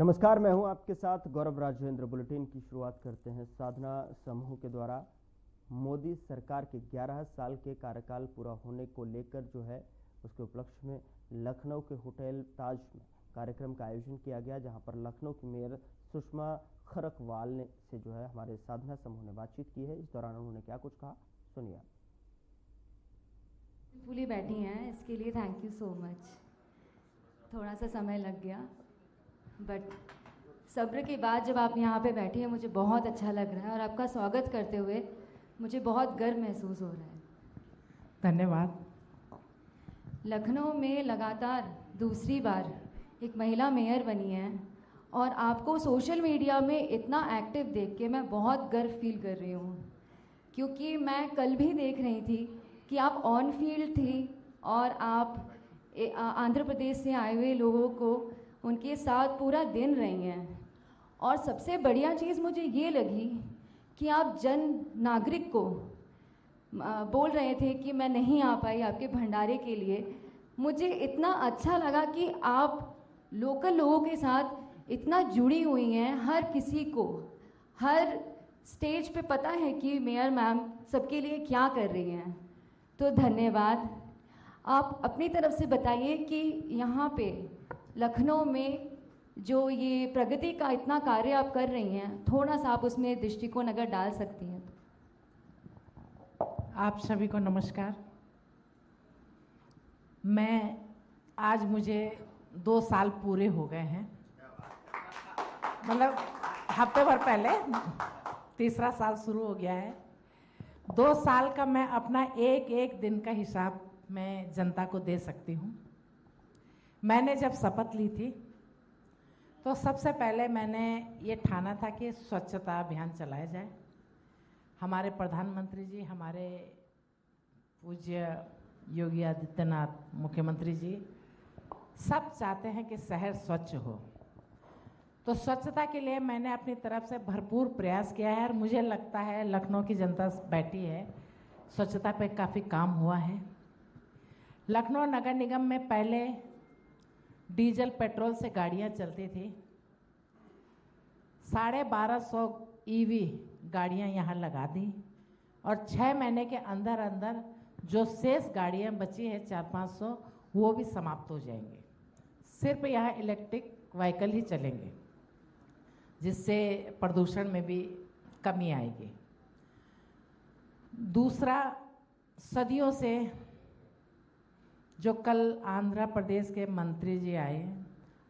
नमस्कार, मैं हूं आपके साथ गौरव राजेंद्र। बुलेटिन की शुरुआत करते हैं। साधना समूह के द्वारा मोदी सरकार के 11 साल के कार्यकाल पूरा होने को लेकर जो है उसके उपलक्ष्य में लखनऊ के होटल ताज में कार्यक्रम का आयोजन किया गया, जहां पर लखनऊ की मेयर सुषमा खरकवाल ने से जो है हमारे साधना समूह ने बातचीत की है। इस दौरान उन्होंने क्या कुछ कहा, सुनिए। फुली बैठी हैं, इसके लिए थैंक यू सो मच। थोड़ा सा समय लग गया, बट सब्र के बाद जब आप यहाँ पे बैठी हैं मुझे बहुत अच्छा लग रहा है और आपका स्वागत करते हुए मुझे बहुत गर्व महसूस हो रहा है। धन्यवाद। लखनऊ में लगातार दूसरी बार एक महिला मेयर बनी है और आपको सोशल मीडिया में इतना एक्टिव देख के मैं बहुत गर्व फील कर रही हूँ, क्योंकि मैं कल भी देख रही थी कि आप ऑन फील्ड थी और आप आंध्र प्रदेश से आए हुए लोगों को उनके साथ पूरा दिन रही हैं। और सबसे बढ़िया चीज़ मुझे ये लगी कि आप जन नागरिक को बोल रहे थे कि मैं नहीं आ पाई आपके भंडारे के लिए। मुझे इतना अच्छा लगा कि आप लोकल लोगों के साथ इतना जुड़ी हुई हैं। हर किसी को हर स्टेज पे पता है कि मेयर मैम सबके लिए क्या कर रही हैं, तो धन्यवाद। आप अपनी तरफ से बताइए कि यहाँ पे लखनऊ में जो ये प्रगति का इतना कार्य आप कर रही हैं, थोड़ा सा आप उसमें दृष्टिकोण अगर डाल सकती हैं तो। आप सभी को नमस्कार। आज मुझे 2 साल पूरे हो गए हैं, मतलब हफ्ते भर पहले तीसरा साल शुरू हो गया है। 2 साल का मैं अपना एक एक दिन का हिसाब मैं जनता को दे सकती हूँ। मैंने जब शपथ ली थी तो सबसे पहले मैंने ये ठाना था कि स्वच्छता अभियान चलाया जाए। हमारे प्रधानमंत्री जी, हमारे पूज्य योगी आदित्यनाथ मुख्यमंत्री जी सब चाहते हैं कि शहर स्वच्छ हो, तो स्वच्छता के लिए मैंने अपनी तरफ से भरपूर प्रयास किया है और मुझे लगता है लखनऊ की जनता बैठी है, स्वच्छता पे काफ़ी काम हुआ है। लखनऊ नगर निगम में पहले डीजल पेट्रोल से गाड़ियां चलती थी, 1250 ईवी गाड़ियां यहाँ लगा दी और 6 महीने के अंदर अंदर जो शेष गाड़ियां बची है 400-500 वो भी समाप्त हो जाएंगे। सिर्फ यहाँ इलेक्ट्रिक व्हीकल ही चलेंगे, जिससे प्रदूषण में भी कमी आएगी। दूसरा, सदियों से जो कल आंध्र प्रदेश के मंत्री जी आए,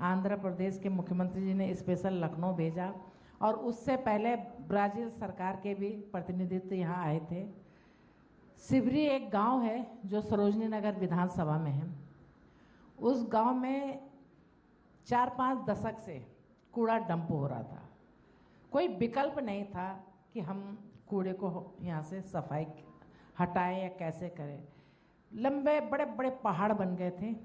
आंध्र प्रदेश के मुख्यमंत्री जी ने स्पेशल लखनऊ भेजा और उससे पहले ब्राज़ील सरकार के भी प्रतिनिधित्व यहाँ आए थे। सिवरी एक गांव है जो सरोजनी नगर विधानसभा में है। उस गांव में 4-5 दशक से कूड़ा डंप हो रहा था। कोई विकल्प नहीं था कि हम कूड़े को यहाँ से सफाई हटाएं या कैसे करें। लंबे बड़े बड़े पहाड़ बन गए थे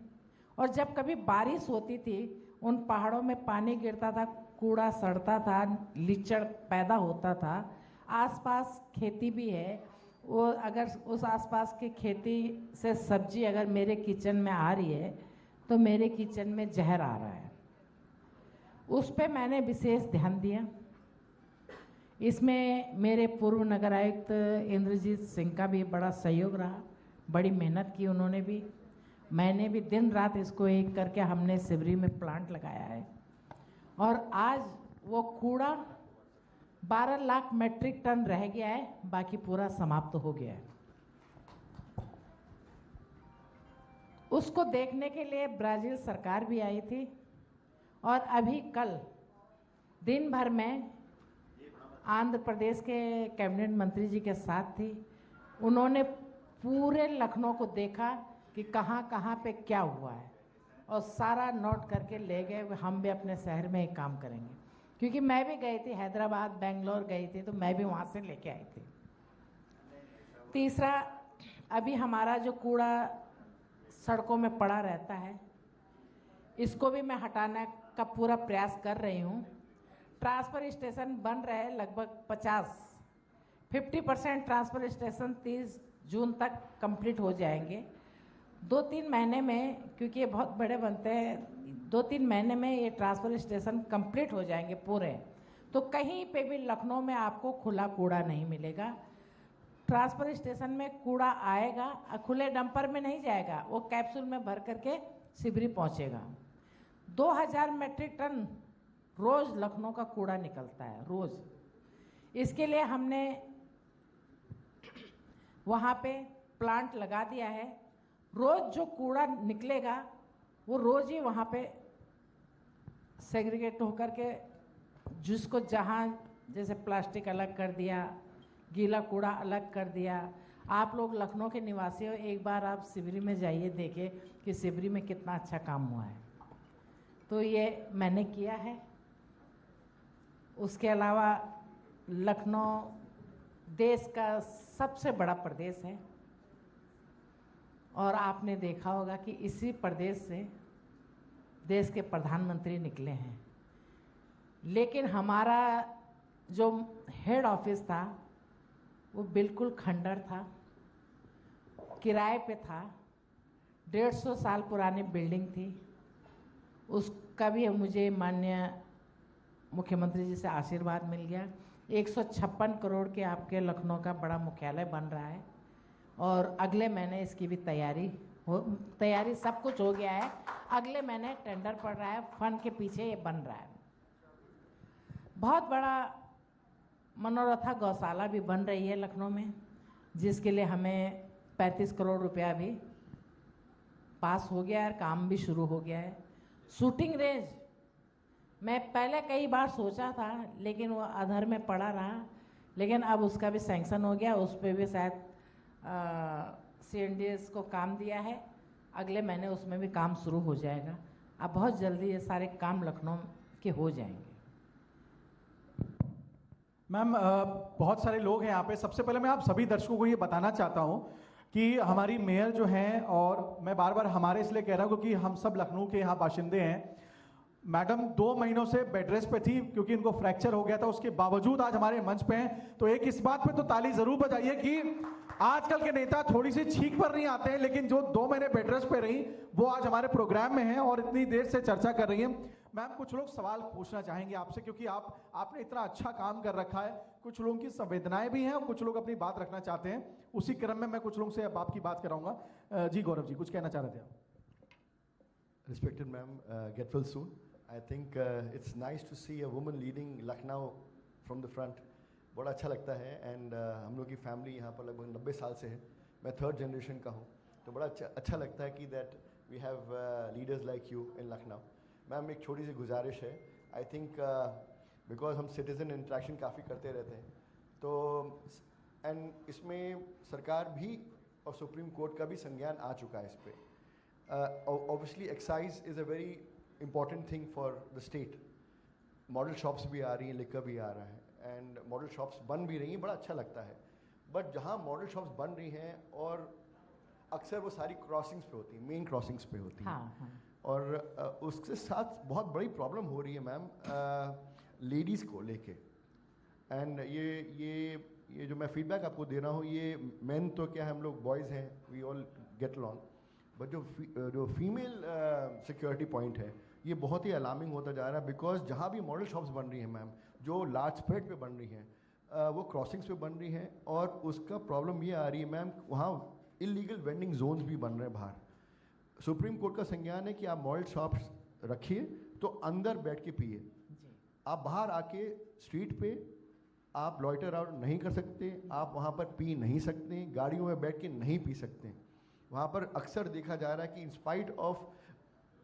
और जब कभी बारिश होती थी उन पहाड़ों में पानी गिरता था, कूड़ा सड़ता था, लीचड़ पैदा होता था। आसपास खेती भी है, वो अगर उस आसपास की खेती से सब्जी अगर मेरे किचन में आ रही है तो मेरे किचन में जहर आ रहा है। उस पे मैंने विशेष ध्यान दिया। इसमें मेरे पूर्व नगर आयुक्त इंद्रजीत सिंह का भी बड़ा सहयोग रहा, बड़ी मेहनत की उन्होंने भी। मैंने भी दिन रात इसको एक करके हमने सिवरी में प्लांट लगाया है और आज वो कूड़ा 12 लाख मेट्रिक टन रह गया है, बाकी पूरा समाप्त हो गया है। उसको देखने के लिए ब्राज़ील सरकार भी आई थी और अभी कल दिन भर में आंध्र प्रदेश के कैबिनेट मंत्री जी के साथ थी। उन्होंने पूरे लखनऊ को देखा कि कहाँ कहाँ पे क्या हुआ है और सारा नोट करके ले गए। हम भी अपने शहर में एक काम करेंगे, क्योंकि मैं भी गई थी हैदराबाद, बेंगलोर गई थी, तो मैं भी वहाँ से लेके आई थी। तीसरा, अभी हमारा जो कूड़ा सड़कों में पड़ा रहता है, इसको भी मैं हटाने का पूरा प्रयास कर रही हूँ। ट्रांसफर स्टेशन बन रहे लगभग 50% ट्रांसफर स्टेशन 30 जून तक कंप्लीट हो जाएंगे। 2-3 महीने में, क्योंकि ये बहुत बड़े बनते हैं, 2-3 महीने में ये ट्रांसफर स्टेशन कंप्लीट हो जाएंगे पूरे, तो कहीं पे भी लखनऊ में आपको खुला कूड़ा नहीं मिलेगा। ट्रांसफर स्टेशन में कूड़ा आएगा, खुले डंपर में नहीं जाएगा, वो कैप्सूल में भर करके सिबरी पहुंचेगा। 2000 मीट्रिक टन रोज लखनऊ का कूड़ा निकलता है रोज। इसके लिए हमने वहाँ पे प्लांट लगा दिया है। रोज जो कूड़ा निकलेगा वो रोज ही वहाँ पे सेग्रीगेट होकर के, जिसको जहाँ जैसे प्लास्टिक अलग कर दिया, गीला कूड़ा अलग कर दिया। आप लोग लखनऊ के निवासी हो, एक बार आप सिबरी में जाइए, देखिए कि सिबरी में कितना अच्छा काम हुआ है। तो ये मैंने किया है। उसके अलावा लखनऊ देश का सबसे बड़ा प्रदेश है और आपने देखा होगा कि इसी प्रदेश से देश के प्रधानमंत्री निकले हैं। लेकिन हमारा जो हेड ऑफिस था वो बिल्कुल खंडर था, किराए पे था, 150 साल पुरानी बिल्डिंग थी। उसका भी मुझे माननीय मुख्यमंत्री जी से आशीर्वाद मिल गया। 156 करोड़ के आपके लखनऊ का बड़ा मुख्यालय बन रहा है और अगले महीने इसकी भी तैयारी सब कुछ हो गया है। अगले महीने टेंडर पड़ रहा है, फंड के पीछे ये बन रहा है। बहुत बड़ा मनोरथा गौशाला भी बन रही है लखनऊ में, जिसके लिए हमें 35 करोड़ रुपया भी पास हो गया है, काम भी शुरू हो गया है। शूटिंग रेंज मैं पहले कई बार सोचा था लेकिन वो अधर में पड़ा रहा, लेकिन अब उसका भी सैंक्शन हो गया। उस पर भी शायद CNDS को काम दिया है, अगले महीने उसमें भी काम शुरू हो जाएगा। अब बहुत जल्दी ये सारे काम लखनऊ के हो जाएंगे। मैम, बहुत सारे लोग हैं यहाँ पे। सबसे पहले मैं आप सभी दर्शकों को ये बताना चाहता हूँ कि हमारी मेयर जो हैं, और मैं बार बार हमारे इसलिए कह रहा हूँ क्योंकि हम सब लखनऊ के यहाँ बाशिंदे हैं। मैडम 2 महीनों से बेड रेस्ट पे थी क्योंकि इनको फ्रैक्चर हो गया था, उसके बावजूद आज हमारे मंच पे हैं। तो एक इस बात पे तो ताली जरूर बजाइए कि आजकल के नेता थोड़ी सी छींक पर नहीं आते हैं, लेकिन जो 2 महीने बेड रेस्ट पे रही वो आज हमारे प्रोग्राम में हैं और इतनी देर से चर्चा कर रही हैं। मैम, कुछ लोग सवाल पूछना चाहेंगे आपसे क्योंकि आपने इतना अच्छा काम कर रखा है। कुछ लोगों की संवेदनाएं भी हैं और कुछ लोग अपनी बात रखना चाहते हैं। उसी क्रम में मैं कुछ लोगों से अब आपकी बात कराऊंगा। जी गौरव जी, कुछ कहना चाह रहे थे आप? Respected ma'am, get well soon. I think it's nice to see a woman leading Lucknow from the front. बड़ा अच्छा लगता है एंड हम लोग की फैमिली यहाँ पर लगभग 90 साल से है। मैं 3rd जनरेशन का हूँ, तो बड़ा अच्छा लगता है कि that we have leaders like you in Lucknow. Ma'am, एक छोटी सी गुजारिश है। आई थिंक बिकॉज हम सिटीज़न इंट्रैक्शन काफ़ी करते रहते हैं, तो एंड इसमें सरकार भी और सुप्रीम कोर्ट का भी संज्ञान आ चुका है इस पर। Obviously excise is a very important thing for the state. Model shops भी आ रही हैं, लिकर भी आ रहा है एंड मॉडल शॉप्स बन भी रही हैं, बड़ा अच्छा लगता है। बट जहाँ मॉडल शॉप्स बन रही हैं और अक्सर वो सारी क्रॉसिंग्स पे होती हैं, मेन क्रॉसिंग्स पे होती हैं। हाँ। और उसके साथ बहुत बड़ी प्रॉब्लम हो रही है मैम, लेडीज़ को लेके। एंड ये जो मैं फीडबैक आपको दे रहा हूँ, ये मेन तो क्या है, हम लोग बॉयज़ हैं, we all get along, but जो फीमेल सिक्योरिटी पॉइंट है ये बहुत ही अलार्मिंग होता जा रहा है। बिकॉज जहाँ भी मॉडल शॉप्स बन रही हैं मैम, जो लार्ज स्प्रेड पे बन रही हैं, वो क्रॉसिंग्स पे बन रही हैं और उसका प्रॉब्लम ये आ रही है मैम, वहाँ इलीगल वेंडिंग जोन्स भी बन रहे हैं बाहर। सुप्रीम कोर्ट का संज्ञान है कि आप मॉडल शॉप्स रखिए तो अंदर बैठ के पिए, आप बाहर आके स्ट्रीट पे आप लॉइटर आउट नहीं कर सकते, आप वहाँ पर पी नहीं सकते, गाड़ियों में बैठ के नहीं पी सकते। वहाँ पर अक्सर देखा जा रहा है कि in spite of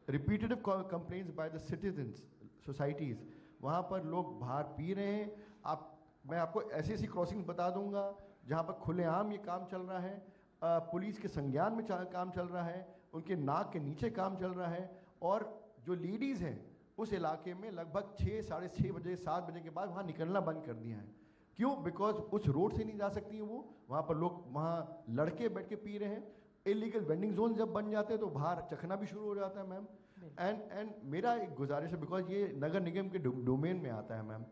repetitive complaints by the citizens societies, वहाँ पर लोग बाहर पी रहे हैं। मैं आपको ऐसी ऐसी क्रॉसिंग बता दूंगा जहाँ पर खुलेआम ये काम चल रहा है, पुलिस के संज्ञान में काम चल रहा है, उनके नाक के नीचे काम चल रहा है। और जो लेडीज़ हैं उस इलाके में लगभग 6, साढ़े 6 बजे, 7 बजे के बाद वहाँ निकलना बंद कर दिया है। क्यों? बिकॉज उस रोड से नहीं जा सकती हैं वो, वहाँ पर लोग वहाँ लड़के बैठ के पी रहे हैं। इलीगल वेंडिंग जोन जब बन जाते हैं तो बाहर चखना भी शुरू हो जाता है मैम। एंड मेरा एक गुजारिश है, बिकॉज ये नगर निगम के डोमेन में आता है मैम,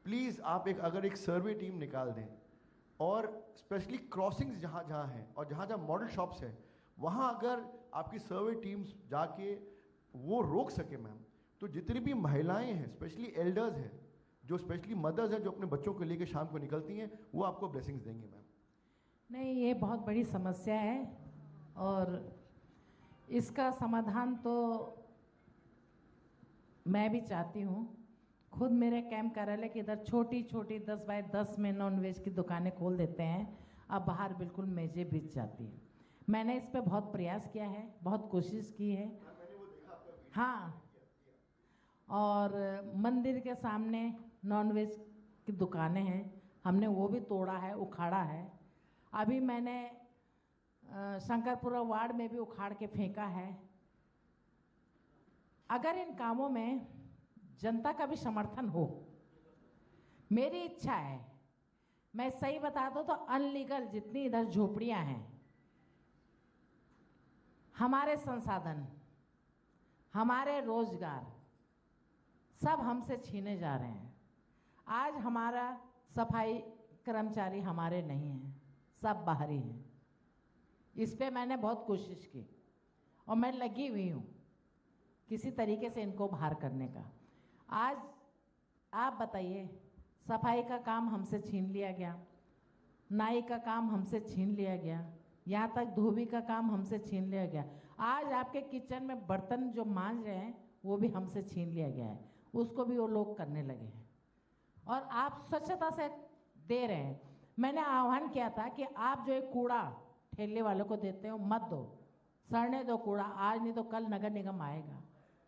प्लीज़ आप अगर एक सर्वे टीम निकाल दें और स्पेशली क्रॉसिंग्स जहाँ जहाँ हैं और जहाँ जहाँ मॉडल शॉप्स हैं, वहाँ अगर आपकी सर्वे टीम्स जाके वो रोक सके मैम। तो जितनी भी महिलाएं हैं, स्पेशली एल्डर्स हैं, जो स्पेशली मदर्स हैं, जो अपने बच्चों को लेकर शाम को निकलती हैं, वो आपको ब्लेसिंग्स देंगे मैम। नहीं, ये बहुत बड़ी समस्या है और इसका समाधान तो मैं भी चाहती हूँ। खुद मेरे कैंप कार्यालय के इधर छोटी छोटी 10 बाय 10 में नॉन वेज की दुकानें खोल देते हैं। अब बाहर बिल्कुल मेजें बिछ जाती हैं। मैंने इस पे बहुत प्रयास किया है, बहुत कोशिश की है। हाँ, और मंदिर के सामने नॉन वेज की दुकानें हैं, हमने वो भी तोड़ा है, उखाड़ा है। अभी मैंने शंकरपुरा वार्ड में भी उखाड़ के फेंका है। अगर इन कामों में जनता का भी समर्थन हो, मेरी इच्छा है, मैं सही बता दूं तो अनलीगल जितनी इधर झोपड़ियां हैं, हमारे संसाधन, हमारे रोजगार सब हमसे छीने जा रहे हैं। आज हमारा सफाई कर्मचारी हमारे नहीं हैं, सब बाहरी हैं। इस पे मैंने बहुत कोशिश की और मैं लगी हुई हूँ किसी तरीके से इनको बाहर करने का। आज आप बताइए, सफाई का काम हमसे छीन लिया गया, नाई का काम हमसे छीन लिया गया, यहाँ तक धोबी का काम हमसे छीन लिया गया। आज आपके किचन में बर्तन जो मांज रहे हैं वो भी हमसे छीन लिया गया है, उसको भी वो लोग करने लगे हैं। और आप स्वच्छता से दे रहे हैं। मैंने आह्वान किया था कि आप जो एक कूड़ा ठेले वालों को देते हो मत दो, सड़ने दो कूड़ा, आज नहीं तो कल नगर निगम आएगा।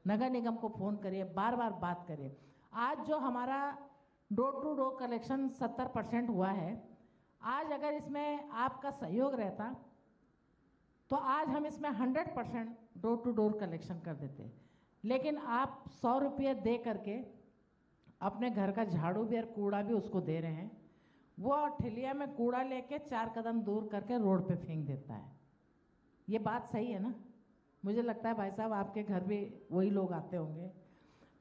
नगर निगम को फ़ोन करिए, बार बार बात करिए। आज जो हमारा डोर टू डोर कलेक्शन 70% हुआ है, आज अगर इसमें आपका सहयोग रहता तो आज हम इसमें 100% डोर टू डोर कलेक्शन कर देते। लेकिन आप 100 रुपये दे करके अपने घर का झाड़ू भी और कूड़ा भी उसको दे रहे हैं। वो ठेलिया में कूड़ा लेके 4 कदम दूर करके रोड पे फेंक देता है। ये बात सही है ना? मुझे लगता है भाई साहब आपके घर भी वही लोग आते होंगे।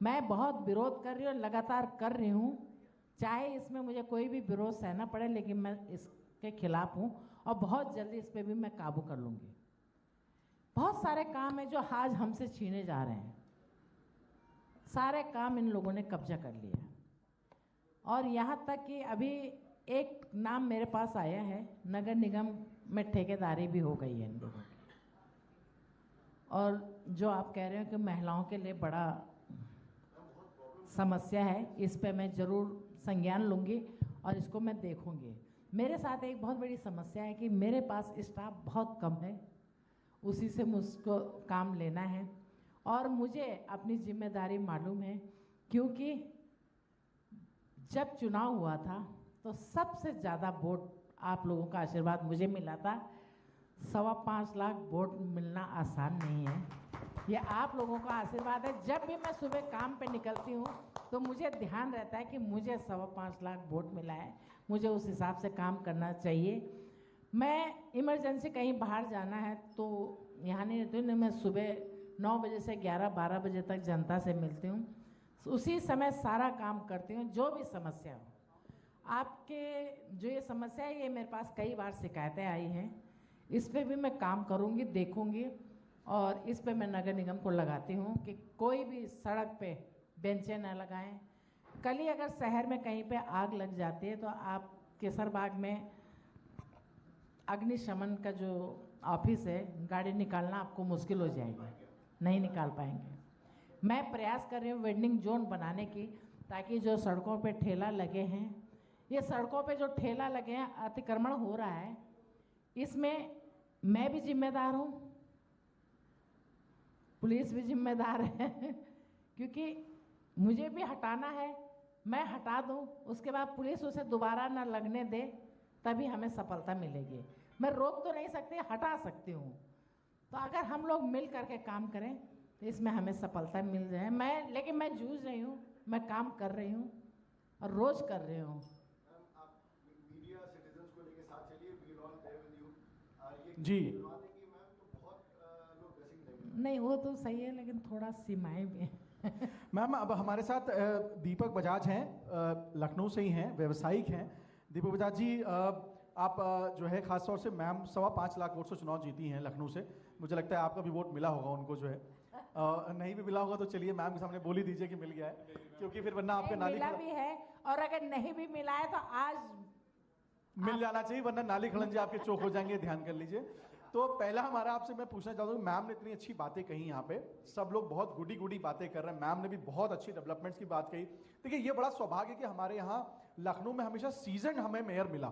मैं बहुत विरोध कर रही हूँ, लगातार कर रही हूँ, चाहे इसमें मुझे कोई भी विरोध सहना पड़े, लेकिन मैं इसके खिलाफ हूँ और बहुत जल्दी इस पर भी मैं काबू कर लूँगी। बहुत सारे काम हैं जो आज हमसे छीने जा रहे हैं, सारे काम इन लोगों ने कब्जा कर लिया है। और यहाँ तक कि अभी एक नाम मेरे पास आया है, नगर निगम में ठेकेदारी भी हो गई है इन लोगों की। और जो आप कह रहे हो कि महिलाओं के लिए बड़ा समस्या है, इस पे मैं ज़रूर संज्ञान लूँगी और इसको मैं देखूँगी। मेरे साथ एक बहुत बड़ी समस्या है कि मेरे पास स्टाफ बहुत कम है, उसी से मुझको काम लेना है। और मुझे अपनी जिम्मेदारी मालूम है, क्योंकि जब चुनाव हुआ था तो सबसे ज़्यादा वोट आप लोगों का आशीर्वाद मुझे मिला था। 5.25 लाख वोट मिलना आसान नहीं है, ये आप लोगों का आशीर्वाद है। जब भी मैं सुबह काम पे निकलती हूँ तो मुझे ध्यान रहता है कि मुझे 5.25 लाख वोट मिला है, मुझे उस हिसाब से काम करना चाहिए। मैं इमरजेंसी कहीं बाहर जाना है तो यहाँ नहीं रहती हूँ, मैं सुबह 9 बजे से 11-12 बजे तक जनता से मिलती हूँ, उसी समय सारा काम करती हूँ। जो भी समस्या हो, आपके जो ये समस्या है, ये मेरे पास कई बार शिकायतें आई हैं, इस पे भी मैं काम करूँगी, देखूँगी। और इस पे मैं नगर निगम को लगाती हूँ कि कोई भी सड़क पे बेंचें न लगाएं। कल ही अगर शहर में कहीं पे आग लग जाती है तो आप केसरबाग में अग्निशमन का जो ऑफिस है, गाड़ी निकालना आपको मुश्किल हो जाएगी, नहीं निकाल पाएंगे। मैं प्रयास कर रही हूँ वेंडिंग जोन बनाने की, ताकि जो सड़कों पे ठेला लगे हैं, ये सड़कों पे जो ठेला लगे हैं, अतिक्रमण हो रहा है, इसमें मैं भी जिम्मेदार हूँ, पुलिस भी जिम्मेदार है क्योंकि मुझे भी हटाना है। मैं हटा दूँ, उसके बाद पुलिस उसे दोबारा ना लगने दे, तभी हमें सफलता मिलेगी। मैं रोक तो नहीं सकती, हटा सकती हूँ। तो अगर हम लोग मिल करके काम करें तो इसमें हमें सफलता मिल जाए। लेकिन मैं जूझ रही हूँ, मैं काम कर रही हूँ और रोज कर रही हूँ। जी नहीं, वो तो सही है, लेकिन थोड़ा सीमाएं भी हैं। मैम, अब हमारे साथ दीपक बजाज हैं, लखनऊ से ही हैं, व्यवसायिक हैं। दीपक बजाज जी, आप जो है खास तौर से मैम 5.25 लाख वोट से चुनाव जीती हैं लखनऊ से। मुझे लगता है आपका भी वोट मिला होगा उनको, जो है नहीं भी मिला होगा तो चलिए मैम के सामने बोल ही दीजिए कि मिल गया है, क्योंकि फिर वरना आपके नाली मिला भी है, और अगर नहीं भी मिला है तो आज मिल जाना चाहिए, वरना नाली खड़ंजे आपके चौक हो जाएंगे, ध्यान कर लीजिए। तो पहला हमारा आपसे मैं पूछना चाहता हूँ, मैम ने इतनी अच्छी बातें कही, यहाँ पे सब लोग बहुत गुडी गुडी बातें कर रहे हैं, मैम ने भी बहुत अच्छी डेवलपमेंट्स की बात कही। देखिए ये बड़ा सौभाग्य कि हमारे यहाँ लखनऊ में हमेशा सीजन हमें मेयर मिला।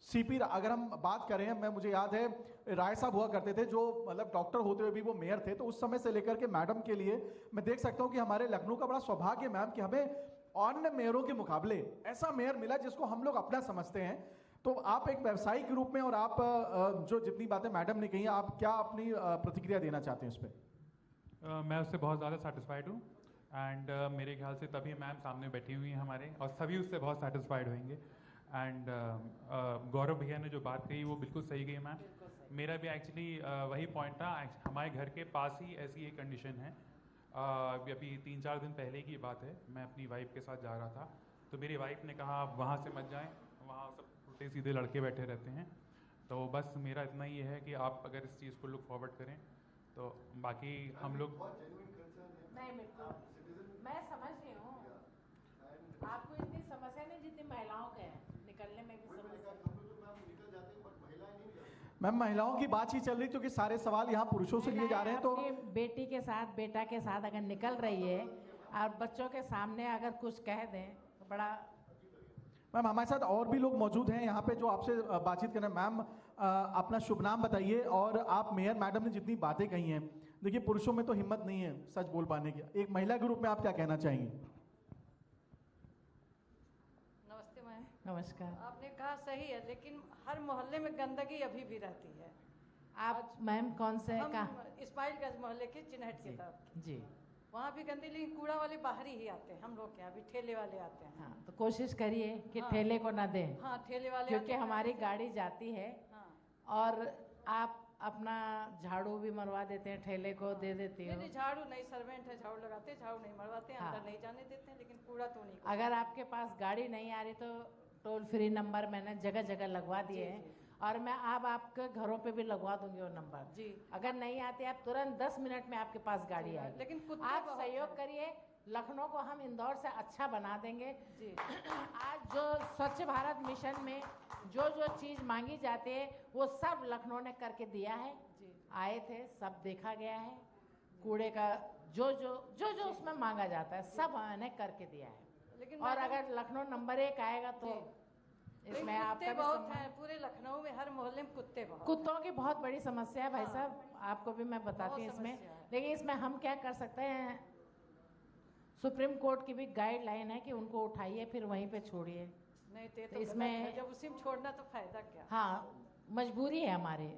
सीपी अगर हम बात करें, मुझे याद है राय साहब हुआ करते थे जो मतलब डॉक्टर होते हुए भी वो मेयर थे, तो उस समय से लेकर के मैडम के लिए मैं देख सकता हूँ कि हमारे लखनऊ का बड़ा सौभाग्य मैम कि हमें अन्य मेयरों के मुकाबले ऐसा मेयर मिला जिसको हम लोग अपना समझते हैं। तो आप एक व्यवसायी के रूप में, और आप जो जितनी बातें मैडम ने कही, आप क्या अपनी प्रतिक्रिया देना चाहते हैं उस पर? मैं उससे बहुत ज़्यादा सेटिस्फाइड हूँ, एंड मेरे ख्याल से तभी मैम सामने बैठी हुई हैं हमारे, और सभी उससे बहुत सेटिस्फाइड होंगे। एंड गौरव भैया ने जो बात कही वो बिल्कुल सही कही मैम। मेरा भी एक्चुअली वही पॉइंट था। हमारे घर के पास ही ऐसी एक कंडीशन है, अभी 3-4 दिन पहले की बात है, मैं अपनी वाइफ के साथ जा रहा था, तो मेरी वाइफ ने कहा आप वहाँ से मत जाएं, वहाँ सब उल्टे सीधे लड़के बैठे रहते हैं। तो बस मेरा इतना ही है कि आप अगर इस चीज़ को लुक फॉरवर्ड करें तो बाकी हम लोग। नहीं, बिल्कुल मैं समझ रही हूँ, आपको इतनी समस्या नहीं जितनी महिलाओं के हैं, निकलने में भी समस्या। मैम महिलाओं की बात ही चल रही, क्योंकि सारे सवाल यहाँ पुरुषों से लिए जा रहे हैं। तो बेटी के साथ, बेटा के साथ अगर निकल रही है और बच्चों के सामने अगर कुछ कह दें तो बड़ा। मैम हमारे साथ और भी लोग मौजूद हैं यहाँ पे जो आपसे बातचीत करें। मैम अपना शुभ नाम बताइए, और आप मेयर मैडम ने जितनी बातें कही हैं, देखिए पुरुषों में तो हिम्मत नहीं है सच बोल पाने की, एक महिला के रूप में आप क्या कहना चाहेंगी? नमस्ते मैम। नमस्कार। आपने कहा सही है, लेकिन हर मोहल्ले में गंदगी अभी भी रहती है। आप मैम कौन से हम का? इस्माइलगंज मोहल्ले के चिन्हट की तरफ जी। वहाँ भी गंदगी, लेकिन कूड़ा वाले बाहर ही आते हैं, हम लोग के यहाँ भी ठेले वाले आते हैं। हाँ, तो कोशिश करिए कि हाँ। ठेले को ना दें। हाँ, ठेले वाले क्योंकि आते हैं। हमारी गाड़ी जाती है। हाँ। और आप अपना झाड़ू भी मरवा देते हैं, ठेले को दे देती हो। नहीं, झाड़ू नहीं, सर्वेंट है, झाड़ू लगाते हैं, झाड़ू नहीं मरवाते हैं। हाँ। अंदर नहीं जाने देते हैं, लेकिन कूड़ा तो नहीं। अगर आपके पास गाड़ी नहीं आ रही तो टोल फ्री नंबर मैंने जगह जगह लगवा दिए हैं, और मैं अब आपके घरों पे भी लगवा दूंगी वो नंबर जी। अगर नहीं आते आप तुरंत 10 मिनट में आपके पास गाड़ी आएगी। लेकिन कुत्ते आप बहुत सहयोग हैं। करिए, लखनऊ को हम इंदौर से अच्छा बना देंगे। जी। आज जो स्वच्छ भारत मिशन में जो जो चीज़ मांगी जाती है वो सब लखनऊ ने करके दिया है। जी। आए थे, सब देखा गया है, कूड़े का जो जो जो जो उसमें मांगा जाता है सब मैंने करके दिया है। लेकिन और मैडम, अगर लखनऊ नंबर 1 आएगा तो इसमें आपका कुत्ते भी बहुत सम्मान। हैं पूरे लखनऊ में, हर मोहल्ले में कुत्ते बहुत। कुत्तों की बहुत बड़ी समस्या है भाई हाँ। साहब, आपको भी मैं बताती हूँ बहुत इसमें। समस्या है। लेकिन इसमें हम क्या कर सकते हैं, सुप्रीम कोर्ट की भी गाइडलाइन है कि उनको उठाइए फिर वहीं पे छोड़िए। नहीं ते तो तो इसमें- गलत है, जब उसी में छोड़ना तो फायदा क्या। हाँ, मजबूरी है हमारी,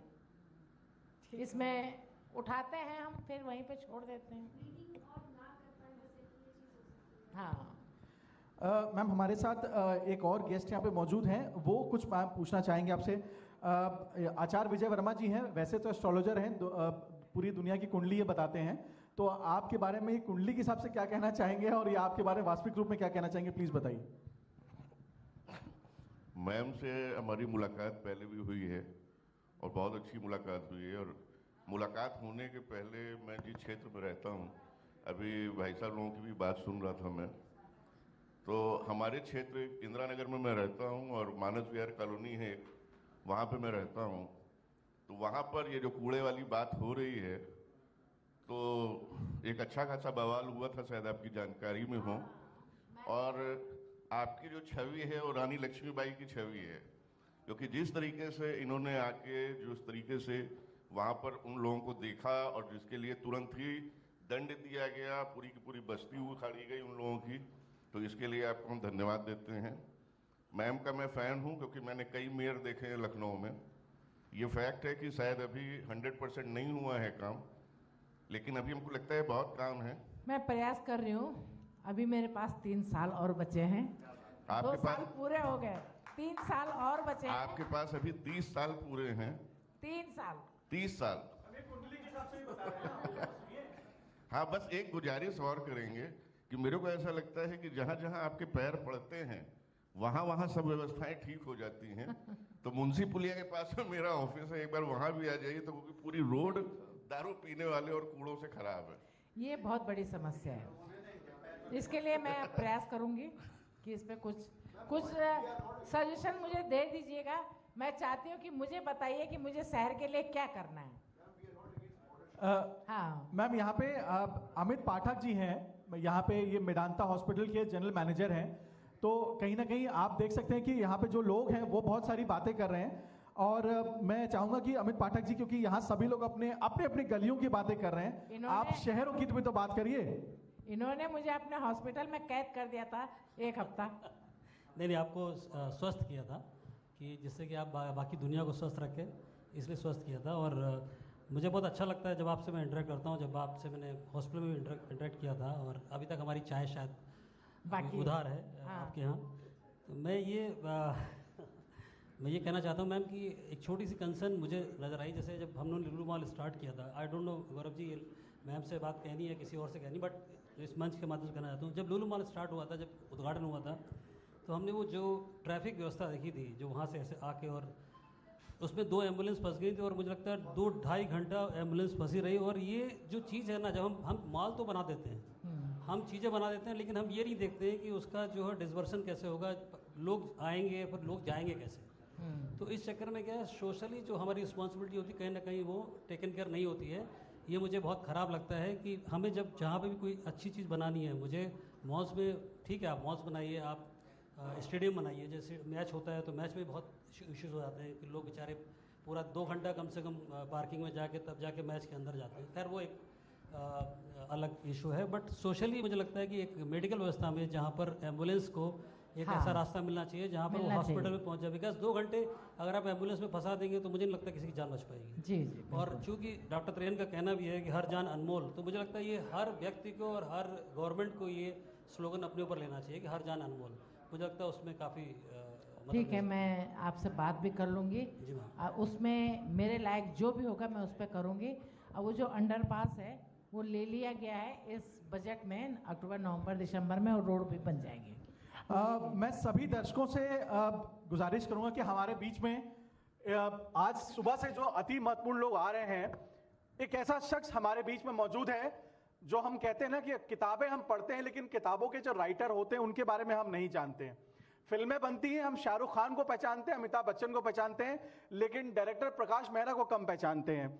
इसमें उठाते हैं हम फिर वहीं पे छोड़ देते हैं। हाँ। मैम हमारे साथ एक और गेस्ट यहाँ पे मौजूद हैं, वो कुछ मैम पूछना चाहेंगे आपसे। आचार्य विजय वर्मा जी हैं, वैसे तो एस्ट्रोलॉजर हैं, पूरी दुनिया की कुंडली ये बताते हैं, तो आपके बारे में कुंडली के हिसाब से क्या कहना चाहेंगे, और ये आपके बारे में वास्तविक रूप में क्या कहना चाहेंगे, प्लीज बताइए। मैम से हमारी मुलाकात पहले भी हुई है और बहुत अच्छी मुलाकात हुई है, और मुलाकात होने के पहले मैं जिस क्षेत्र में रहता हूँ, अभी भाई साहब लोगों की भी बात सुन रहा था मैं, तो हमारे क्षेत्र इंदिरा नगर में मैं रहता हूँ और मानस विहार कॉलोनी है, वहाँ पे मैं रहता हूँ। तो वहाँ पर ये जो कूड़े वाली बात हो रही है, तो एक अच्छा खासा बवाल हुआ था, शायद आपकी जानकारी में हो। और आपकी जो छवि है वो रानी लक्ष्मीबाई की छवि है, क्योंकि जिस तरीके से इन्होंने आके जिस तरीके से वहाँ पर उन लोगों को देखा और जिसके लिए तुरंत ही दंड दिया गया, पूरी की पूरी बस्ती उखाड़ी गई उन लोगों की, तो इसके लिए आपको हम धन्यवाद देते हैं। मैम का मैं फ़ैन हूँ क्योंकि मैंने कई मेयर देखे हैं लखनऊ में। ये फैक्ट है कि शायद अभी 100% नहीं हुआ है काम, लेकिन अभी हमको लगता है बहुत काम है। मैं प्रयास कर रही हूँ, अभी मेरे पास 3 साल और बचे हैं। आपके 2 साल पास पूरे हो गए, 3 साल और बचे हैं। आपके पास अभी 30 साल पूरे हैं। 3 साल 30 साल। हाँ, बस एक गुजारिश और करेंगे कि मेरे को ऐसा लगता है कि जहाँ जहाँ आपके पैर पड़ते हैं वहाँ वहाँ सब व्यवस्थाएं ठीक हो जाती हैं। तो मुंशी पुलिया के पास में मेरा ऑफिस है, एक बार वहाँ भी आ जाइए, तो क्योंकि पूरी रोड दारू पीने वाले और कूड़ों से खराब है। ये बहुत बड़ी समस्या है। इसके लिए मैं प्रयास करूंगी कि इस पे कुछ सजेशन मुझे दे दीजिएगा। मैं चाहती हूँ कि मुझे बताइए कि मुझे शहर के लिए क्या करना है। हाँ मैम, यहाँ पे अमित पाठक जी हैं, यहाँ पे ये मेदांता हॉस्पिटल के जनरल मैनेजर हैं। तो कहीं ना कहीं आप देख सकते हैं कि यहाँ पे जो लोग हैं वो बहुत सारी बातें कर रहे हैं, और मैं चाहूंगा कि अमित पाठक जी, क्योंकि यहाँ सभी लोग अपने अपने गलियों की बातें कर रहे हैं, आप शहरों की भी तो बात करिए। इन्होंने मुझे अपने हॉस्पिटल में कैद कर दिया था 1 हफ्ता। नहीं, आपको स्वस्थ किया था कि जिससे कि आप बाकी दुनिया को स्वस्थ रखें, इसलिए स्वस्थ किया था। और मुझे बहुत अच्छा लगता है जब आपसे मैं इंटरेक्ट करता हूँ। जब आपसे मैंने हॉस्पिटल में इंटरेक्ट किया था, और अभी तक हमारी चाय शायद बाकी उधार है। हाँ। आपके यहाँ। तो मैं ये कहना चाहता हूँ मैम कि एक छोटी सी कंसर्न मुझे नज़र आई। जैसे जब हमने लुलु मॉल स्टार्ट किया था, I don't know Gaurav ji, ma'am से बात कहनी है किसी और से कहनी, बट इस मंच के माध्यम से कहना चाहता हूँ। जब लुलु मॉल स्टार्ट हुआ था, जब उद्घाटन हुआ था, तो हमने वो जो ट्रैफिक व्यवस्था देखी थी, जो वहाँ से ऐसे आके, और उसमें 2 एम्बुलेंस फंस गई थी, और मुझे लगता है 2-2.5 घंटा एम्बुलेंस फंसी रही। और ये जो चीज़ है ना, जब हम माल तो बना देते हैं, हम चीज़ें बना देते हैं, लेकिन हम ये नहीं देखते हैं कि उसका जो है डिस्बर्सन कैसे होगा, लोग आएंगे फिर लोग जाएंगे कैसे। तो इस चक्कर में क्या है, सोशली जो हमारी रिस्पॉन्सिबिलिटी होती है कहीं ना कहीं वो टेकन केयर नहीं होती है। ये मुझे बहुत ख़राब लगता है कि हमें जब जहाँ पे भी कोई अच्छी चीज़ बनानी है, मुझे मॉल्स में, ठीक है आप मॉल्स बनाइए, आप स्टेडियम बनाइए, जैसे मैच होता है तो मैच में बहुत इश्यूज़ हो जाते हैं कि लोग बेचारे पूरा 2 घंटा कम से कम पार्किंग में जाके तब जाके मैच के अंदर जाते हैं। खैर वो एक अलग इशू है। बट सोशली मुझे लगता है कि एक मेडिकल व्यवस्था में जहाँ पर एम्बुलेंस को एक ऐसा रास्ता मिलना चाहिए जहाँ पर वो हॉस्पिटल में पहुँच जाए। बिकॉज 2 घंटे अगर आप एम्बुलेंस में फंसा देंगे तो मुझे नहीं लगता किसी की जान बच पाएगी। जी। और चूंकि डॉक्टर त्रेन का कहना भी है कि हर जान अनमोल, तो मुझे लगता है ये हर व्यक्ति को और हर गवर्नमेंट को ये स्लोगन अपने ऊपर लेना चाहिए कि हर जान अनमोल। मुझे लगता है उसमें काफ़ी ठीक है, मैं आपसे बात भी कर लूँगी। उसमें मेरे लायक जो भी होगा मैं उस पर करूँगी। और वो जो अंडरपास है वो ले लिया गया है इस बजट में, अक्टूबर, नवंबर, दिसंबर में, और रोड भी बन जाएंगे। मैं सभी दर्शकों से गुजारिश करूंगा कि हमारे बीच में आज सुबह से जो अति महत्वपूर्ण लोग आ रहे हैं, एक ऐसा शख्स हमारे बीच में मौजूद है जो हम कहते हैं ना कि किताबें हम पढ़ते हैं, लेकिन किताबों के जो राइटर होते हैं उनके बारे में हम नहीं जानते हैं। फिल्में बनती हैं, हम शाहरुख खान को पहचानते हैं, अमिताभ बच्चन को पहचानते हैं, लेकिन डायरेक्टर प्रकाश मेहरा को कम पहचानते हैं।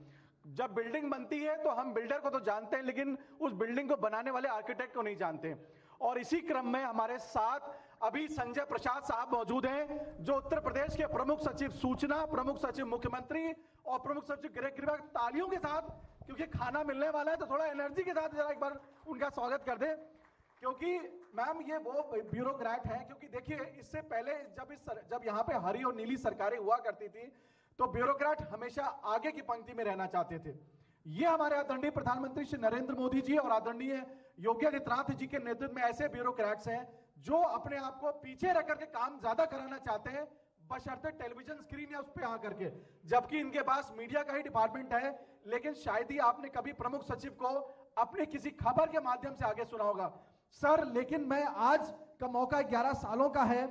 जब बिल्डिंग बनती है तो हम बिल्डर को तो जानते हैं, लेकिन उस बिल्डिंग को बनाने वाले आर्किटेक्ट को नहीं जानते। और इसी क्रम में हमारे साथ अभी संजय प्रसाद साहब मौजूद हैं, जो उत्तर प्रदेश के प्रमुख सचिव सूचना, प्रमुख सचिव मुख्यमंत्री और प्रमुख सचिव गृह विभाग। तालियों के साथ, क्योंकि खाना मिलने वाला है तो थोड़ा एनर्जी के साथ जरा एक बार उनका स्वागत कर दे, क्योंकि मैम ये वो ब्यूरोक्रेट हैं। क्योंकि देखिए, इससे पहले जब यहाँ पे हरी और नीली सरकारें हुआ करती थी तो ब्यूरोक्रेट हमेशा आगे की पंक्ति में रहना चाहते थे। ये हमारे आदरणीय प्रधानमंत्री श्री नरेंद्र मोदी जी और आदरणीय योगी आदित्यनाथ जी के नेतृत्व में ऐसे ब्यूरोक्रेट्स हैं जो अपने आप को पीछे रख करके काम ज्यादा कराना चाहते हैं, बशर्ते टेलीविजन स्क्रीन या उस पर आ करके, जबकि इनके पास मीडिया का ही डिपार्टमेंट है। लेकिन शायद ही आपने कभी प्रमुख सचिव को अपने किसी खबर के माध्यम से आगे सुना होगा। सर, लेकिन मैं आज का मौका 11 सालों का है,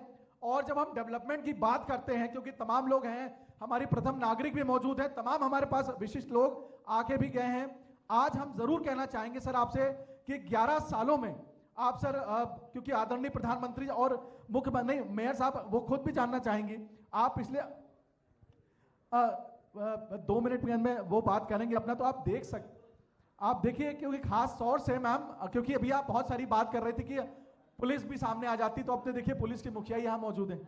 और जब हम डेवलपमेंट की बात करते हैं, क्योंकि तमाम लोग हैं, हमारी प्रथम नागरिक भी मौजूद है, तमाम हमारे पास विशिष्ट लोग आके भी गए हैं, आज हम जरूर कहना चाहेंगे सर आपसे कि 11 सालों में आप सर, क्योंकि आदरणीय प्रधानमंत्री और मुख्यमंत्री मेयर साहब वो खुद भी जानना चाहेंगे, आप पिछले 2 मिनट में वो बात करेंगे अपना, तो आप देख सकते, आप देखिए, क्योंकि खास तौर से मैम, क्योंकि अभी आप बहुत सारी बात कर रहे थे कि पुलिस भी सामने आ जाती, तो अब तो देखिए पुलिस के मुखिया यहाँ मौजूद हैं,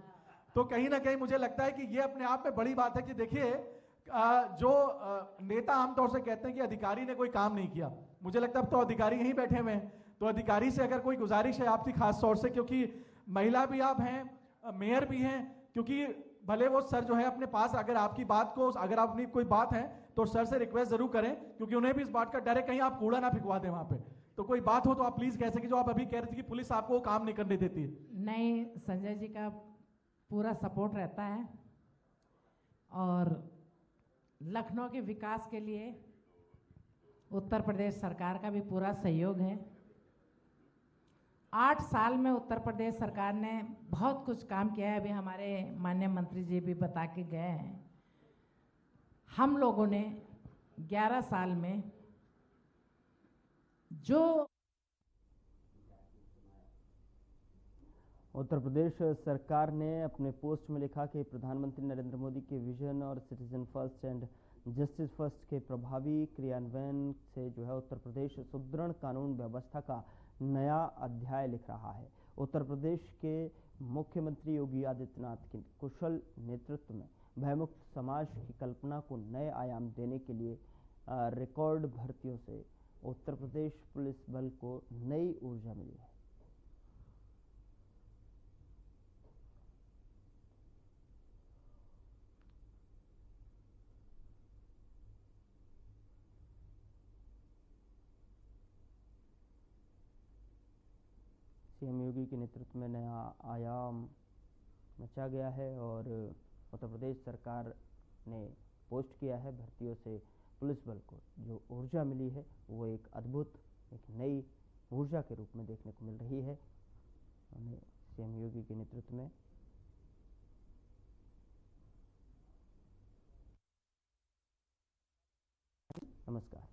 तो कहीं ना कहीं मुझे लगता है कि ये अपने आप में बड़ी बात है कि देखिए जो नेता आमतौर से कहते हैं कि अधिकारी ने कोई काम नहीं किया, मुझे लगता है अब तो अधिकारी यहीं बैठे हुए हैं, तो अधिकारी से अगर कोई गुजारिश है आपकी खास तौर से, क्योंकि महिला भी आप हैं, मेयर भी हैं, क्योंकि भले वो सर जो है अपने पास, अगर आपकी बात को, अगर अपनी कोई बात है तो सर से रिक्वेस्ट जरूर करें, क्योंकि उन्हें भी इस बात का डर है कहीं आप कूड़ा ना फिकवा दें वहां पे, तो कोई बात हो तो आप प्लीज कह सके, जो आप अभी कह रहे थे कि पुलिस आपको काम नहीं करने देती। नहीं, संजय जी का पूरा सपोर्ट रहता है, और लखनऊ के विकास के लिए उत्तर प्रदेश सरकार का भी पूरा सहयोग है। 8 साल में उत्तर प्रदेश सरकार ने बहुत कुछ काम किया है, अभी हमारे माननीय मंत्री जी भी बता के गए हैं। हम लोगों ने 11 साल में जो उत्तर प्रदेश सरकार ने अपने पोस्ट में लिखा कि प्रधानमंत्री नरेंद्र मोदी के विजन और citizen first and justice first के प्रभावी क्रियान्वयन से जो है उत्तर प्रदेश सुदृढ़ कानून व्यवस्था का नया अध्याय लिख रहा है। उत्तर प्रदेश के मुख्यमंत्री योगी आदित्यनाथ के कुशल नेतृत्व में भयमुक्त समाज की कल्पना को नए आयाम देने के लिए रिकॉर्ड भर्तियों से उत्तर प्रदेश पुलिस बल को नई ऊर्जा मिली है। सीएम योगी के नेतृत्व में नया आयाम मचा गया है और उत्तर प्रदेश सरकार ने पोस्ट किया है भर्तियों से पुलिस बल को जो ऊर्जा मिली है वो एक अद्भुत एक नई ऊर्जा के रूप में देखने को मिल रही है सीएम योगी के नेतृत्व में। नमस्कार।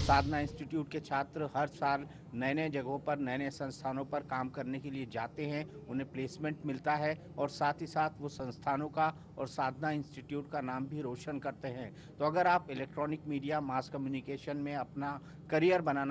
साधना इंस्टीट्यूट के छात्र हर साल नए नए जगहों पर नए नए संस्थानों पर काम करने के लिए जाते हैं, उन्हें प्लेसमेंट मिलता है और साथ ही साथ वो संस्थानों का और साधना इंस्टीट्यूट का नाम भी रोशन करते हैं। तो अगर आप इलेक्ट्रॉनिक मीडिया मास कम्युनिकेशन में अपना करियर बनाना